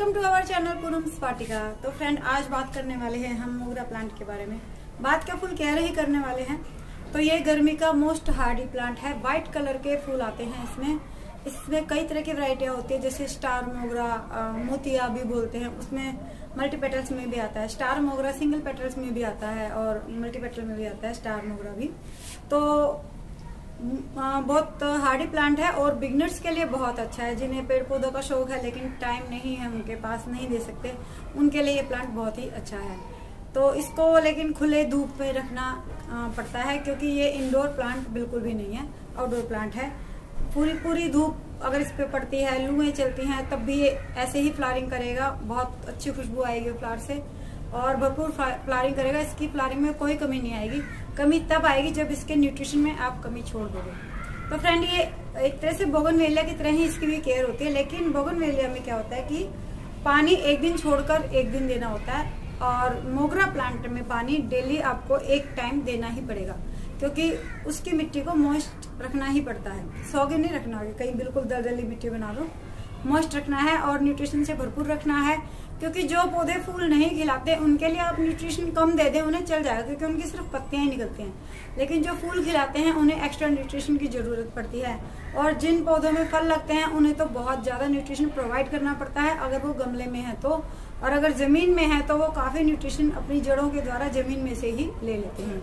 Welcome to our channel Poonam's Vatika. तो friend, आज बात करने वाले हैं हम मोगरा प्लांट के बारे में। बात क्या फूल कह रहे ही करने वाले हैं। तो ये गर्मी का मोस्ट हार्डी प्लांट है। वाइट कलर के फूल आते हैं इसमें कई तरह की वैरायटियाँ होती है, जैसे स्टार मोगरा, मोतिया भी बोलते हैं। उसमें मल्टी पेटल्स में भी आता है। स्टार मोगरा सिंगल पेटल्स में भी आता है और मल्टी पेटल में भी आता है स्टार मोगरा भी। तो बहुत हार्डी प्लांट है और बिगनर्स के लिए बहुत अच्छा है। जिन्हें पेड़ पौधों का शौक है लेकिन टाइम नहीं है, उनके पास नहीं दे सकते, उनके लिए ये प्लांट बहुत ही अच्छा है। तो इसको लेकिन खुले धूप में रखना पड़ता है, क्योंकि ये इंडोर प्लांट बिल्कुल भी नहीं है, आउटडोर प्लांट है। पूरी धूप अगर इस पे पड़ती है, लुएं चलती हैं, तब भी ये ऐसे ही फ्लावरिंग करेगा। बहुत अच्छी खुशबू आएगी फ्लावर से और भरपूर फ्लावरिंग करेगा। इसकी फ्लावरिंग में कोई कमी नहीं आएगी। कमी तब आएगी जब इसके न्यूट्रिशन में आप कमी छोड़ दोगे। तो फ्रेंड, ये एक तरह से बोगनवेलिया की तरह ही इसकी भी केयर होती है, लेकिन बोगनवेलिया में क्या होता है कि पानी एक दिन छोड़कर एक दिन देना होता है, और मोगरा प्लांट में पानी डेली आपको एक टाइम देना ही पड़ेगा, क्योंकि उसकी मिट्टी को मॉइस्ट रखना ही पड़ता है। सौगे नहीं रखना है, कहीं बिल्कुल दलदली मिट्टी बना दो। मॉइस्ट रखना है और न्यूट्रिशन से भरपूर रखना है, क्योंकि जो पौधे फूल नहीं खिलाते उनके लिए आप न्यूट्रिशन कम दे दें, उन्हें चल जाएगा, क्योंकि उनकी सिर्फ पत्तियां ही निकलती हैं। लेकिन जो फूल खिलाते हैं उन्हें एक्स्ट्रा न्यूट्रिशन की जरूरत पड़ती है। और जिन पौधों में फल लगते हैं उन्हें तो बहुत ज्यादा न्यूट्रिशन प्रोवाइड करना पड़ता है, अगर वो गमले में है तो। और अगर जमीन में है तो वो काफी न्यूट्रिशन अपनी जड़ों के द्वारा जमीन में से ही ले लेते हैं।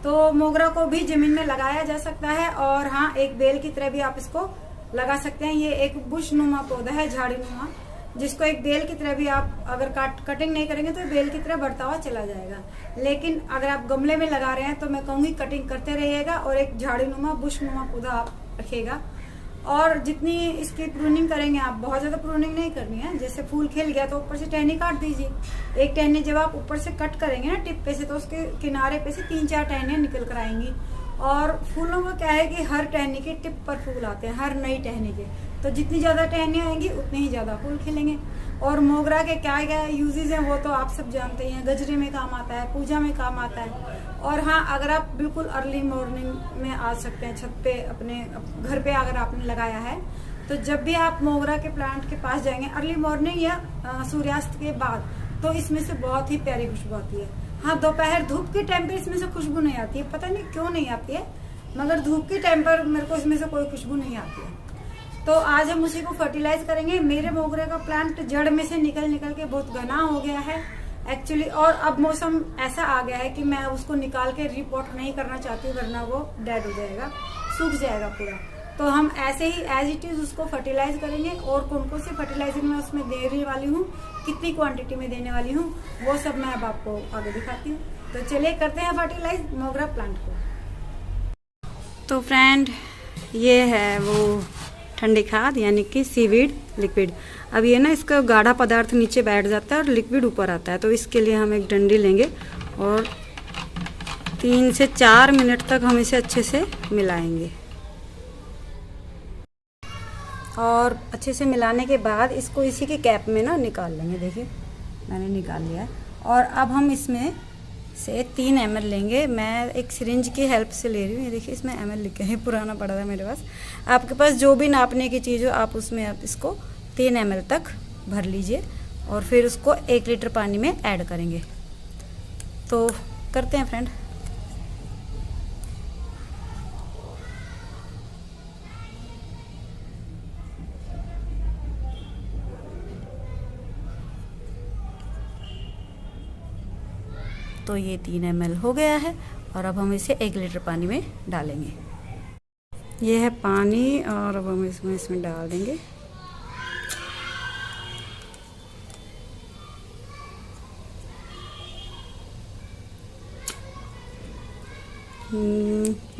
तो मोगरा को भी जमीन में लगाया जा सकता है, और हाँ, एक बेल की तरह भी आप इसको लगा सकते हैं। ये एक बुश नुमा पौधा है, झाड़ी नुमा, जिसको एक बेल की तरह भी आप अगर कटिंग नहीं करेंगे तो बेल की तरह बढ़ता हुआ चला जाएगा। लेकिन अगर आप गमले में लगा रहे हैं तो मैं कहूंगी कटिंग करते रहिएगा और एक झाड़ी नुमा बुश नुमा पौधा आप रखिएगा। और जितनी इसकी प्रूनिंग करेंगे आप, बहुत ज्यादा प्रूनिंग नहीं करनी है। जैसे फूल खिल गया तो ऊपर से टहनी काट दीजिए। एक टहनी जब आप ऊपर से कट करेंगे ना टिप पे से, तो उसके किनारे पे से 3-4 टहनियां निकल कर आएंगी। और फूलों का क्या है कि हर टहनी के टिप पर फूल आते हैं, हर नई टहनी के। तो जितनी ज्यादा टहनियां आएंगी उतने ही ज्यादा फूल खिलेंगे। और मोगरा के क्या क्या यूजेज हैं वो तो आप सब जानते हैं। गजरे में काम आता है, पूजा में काम आता है। और हाँ, अगर आप बिल्कुल अर्ली मॉर्निंग में आ सकते हैं छत पे, अपने घर पे अगर आपने लगाया है, तो जब भी आप मोगरा के प्लांट के पास जाएंगे अर्ली मॉर्निंग या सूर्यास्त के बाद, तो इसमें से बहुत ही प्यारी खुशबू आती है। हाँ, दोपहर धूप के टाइम पे इसमें से खुशबू नहीं आती है, पता नहीं क्यों नहीं आती है, मगर धूप के टाइम पर मेरे को इसमें से कोई खुशबू नहीं आती है। तो आज हम उसी को फर्टिलाइज करेंगे। मेरे मोगरे का प्लांट जड़ में से निकल के बहुत घना हो गया है एक्चुअली, और अब मौसम ऐसा आ गया है कि मैं उसको निकाल के रिपोर्ट नहीं करना चाहती, वरना वो डेड हो जाएगा, सूख जाएगा पूरा। तो हम ऐसे ही एज इट इज उसको फर्टिलाइज करेंगे। और कौन कौन सी फर्टिलाइजिंग मैं उसमें देने वाली हूँ, कितनी क्वांटिटी में देने वाली हूँ, वो सब मैं अब आपको आगे दिखाती हूँ। तो चलिए करते हैं फर्टिलाइज मोगरा प्लांट को। तो फ्रेंड, ये है वो ठंडी खाद, यानी कि सीवीड लिक्विड। अब ये ना, इसका गाढ़ा पदार्थ नीचे बैठ जाता है और लिक्विड ऊपर आता है। तो इसके लिए हम एक डंडी लेंगे और 3 से 4 मिनट तक हम इसे अच्छे से मिलाएंगे। और अच्छे से मिलाने के बाद इसको इसी के कैप में ना निकाल लेंगे। देखिए, मैंने निकाल लिया है। और अब हम इसमें से 3 ml लेंगे। मैं एक सिरिंज की हेल्प से ले रही हूँ। ये देखिए, इसमें ml लिखे हैं, पुराना पड़ा था मेरे पास। आपके पास जो भी नापने की चीज़ हो, आप उसमें आप इसको 3 ml तक भर लीजिए और फिर उसको 1 लीटर पानी में ऐड करेंगे। तो करते हैं फ्रेंड। तो ये 3 ml हो गया है और अब हम इसे 1 लीटर पानी में डालेंगे। ये है पानी और अब हम इसमें डाल देंगे।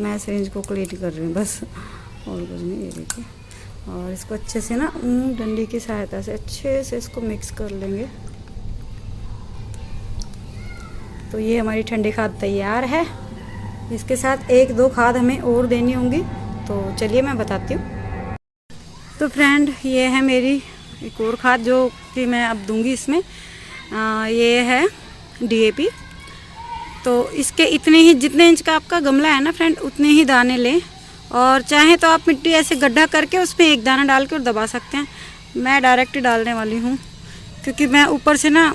मैं सिरिंज को क्लीन कर रही हूँ बस, और कुछ नहीं। ये देखिए, और इसको अच्छे से ना डंडी की सहायता से अच्छे से इसको मिक्स कर लेंगे। तो ये हमारी ठंडी खाद तैयार है। इसके साथ 1-2 खाद हमें और देनी होंगी, तो चलिए मैं बताती हूँ। तो फ्रेंड, ये है मेरी एक और खाद जो कि मैं अब दूंगी इसमें। ये है DAP। तो इसके इतने ही, जितने इंच का आपका गमला है ना फ्रेंड, उतने ही दाने लें। और चाहे तो आप मिट्टी ऐसे गड्ढा करके उसमें 1 दाना डाल के और दबा सकते हैं। मैं डायरेक्ट डालने वाली हूँ, क्योंकि मैं ऊपर से ना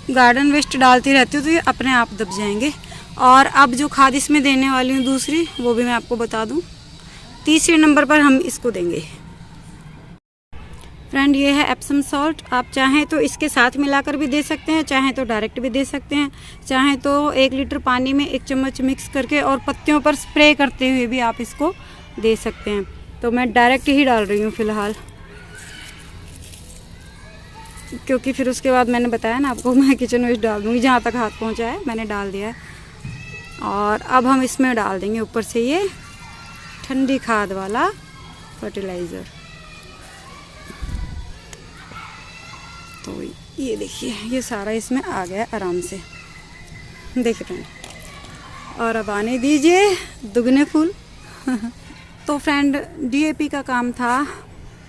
गार्डन वेस्ट डालती रहती हूँ तो ये अपने आप दब जाएंगे। और अब जो खाद इसमें देने वाली हूँ दूसरी, वो भी मैं आपको बता दूँ। तीसरे नंबर पर हम इसको देंगे फ्रेंड, ये है एप्सम सॉल्ट। आप चाहें तो इसके साथ मिलाकर भी दे सकते हैं, चाहें तो डायरेक्ट भी दे सकते हैं, चाहें तो 1 लीटर पानी में 1 चम्मच मिक्स करके और पत्तियों पर स्प्रे करते हुए भी आप इसको दे सकते हैं। तो मैं डायरेक्ट ही डाल रही हूँ फ़िलहाल, क्योंकि फिर उसके बाद मैंने बताया ना आपको, मैं किचन वेस्ट डाल दूँगी। जहाँ तक हाथ पहुँचा है मैंने डाल दिया है। और अब हम इसमें डाल देंगे ऊपर से ये ठंडी खाद वाला फर्टिलाइज़र। तो ये देखिए, ये सारा इसमें आ गया आराम से, देखिए फ्रेंड। और अब आने दीजिए दुगने फूल। तो फ्रेंड, डीएपी का काम था,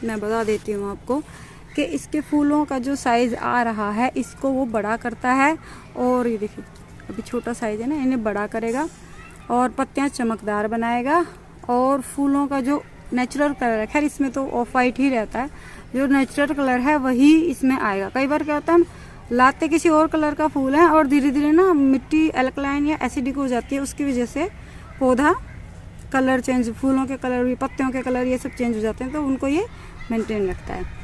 मैं बता देती हूँ आपको, कि इसके फूलों का जो साइज़ आ रहा है इसको वो बड़ा करता है। और ये देखिए अभी छोटा साइज़ है ना, इन्हें बड़ा करेगा और पत्तियाँ चमकदार बनाएगा। और फूलों का जो नेचुरल कलर है, खैर इसमें तो ऑफ वाइट ही रहता है, जो नेचुरल कलर है वही इसमें आएगा। कई बार क्या होता है, हम लाते किसी और कलर का फूल है और धीरे धीरे ना मिट्टी एल्कलाइन या एसिडिक हो जाती है, उसकी वजह से पौधा कलर चेंज, फूलों के कलर भी, पत्तियों के कलर, ये सब चेंज हो जाते हैं। तो उनको ये मेंटेन रखता है।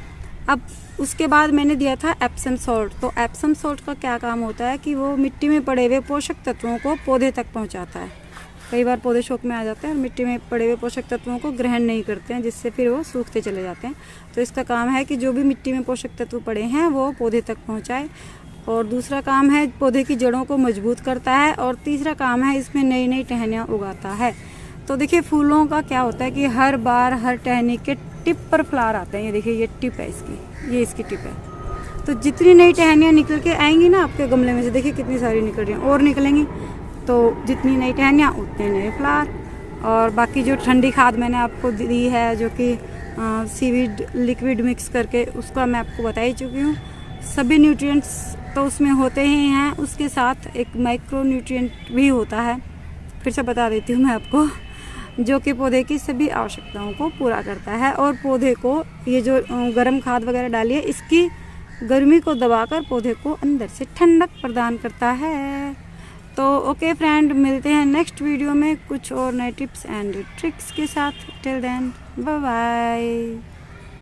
अब उसके बाद मैंने दिया था एप्सम सॉल्ट। तो एप्सम सॉल्ट का क्या काम होता है कि वो मिट्टी में पड़े हुए पोषक तत्वों को पौधे तक पहुंचाता है। कई बार पौधे शौक में आ जाते हैं और मिट्टी में पड़े हुए पोषक तत्वों को ग्रहण नहीं करते हैं, जिससे फिर वो सूखते चले जाते हैं। तो इसका काम है कि जो भी मिट्टी में पोषक तत्व पड़े हैं वो पौधे तक पहुंचाए। और दूसरा काम है पौधे की जड़ों को मजबूत करता है। और तीसरा काम है इसमें नई नई टहनियाँ उगाता है। तो देखिए फूलों का क्या होता है कि हर बार हर टहनी के टिप पर फ्लावर आते हैं। ये देखिए, ये टिप है इसकी, ये इसकी टिप है। तो जितनी नई टहनियाँ निकल के आएंगी ना आपके गमले में से, देखिए कितनी सारी निकल रही हैं और निकलेंगी। तो जितनी नई टहनियाँ उतने नए फ्लावर। और बाकी जो ठंडी खाद मैंने आपको दी है, जो कि सीवीड लिक्विड मिक्स करके, उसका मैं आपको बता ही चुकी हूँ। सभी न्यूट्रिएंट्स तो उसमें होते ही हैं, उसके साथ एक माइक्रो न्यूट्रिएंट भी होता है, फिर से बता देती हूँ मैं आपको, जो कि पौधे की सभी आवश्यकताओं को पूरा करता है। और पौधे को ये जो गर्म खाद वगैरह डाली है, इसकी गर्मी को दबाकर पौधे को अंदर से ठंडक प्रदान करता है। तो ओके फ्रेंड, मिलते हैं नेक्स्ट वीडियो में कुछ और नए टिप्स एंड ट्रिक्स के साथ। Till then bye bye.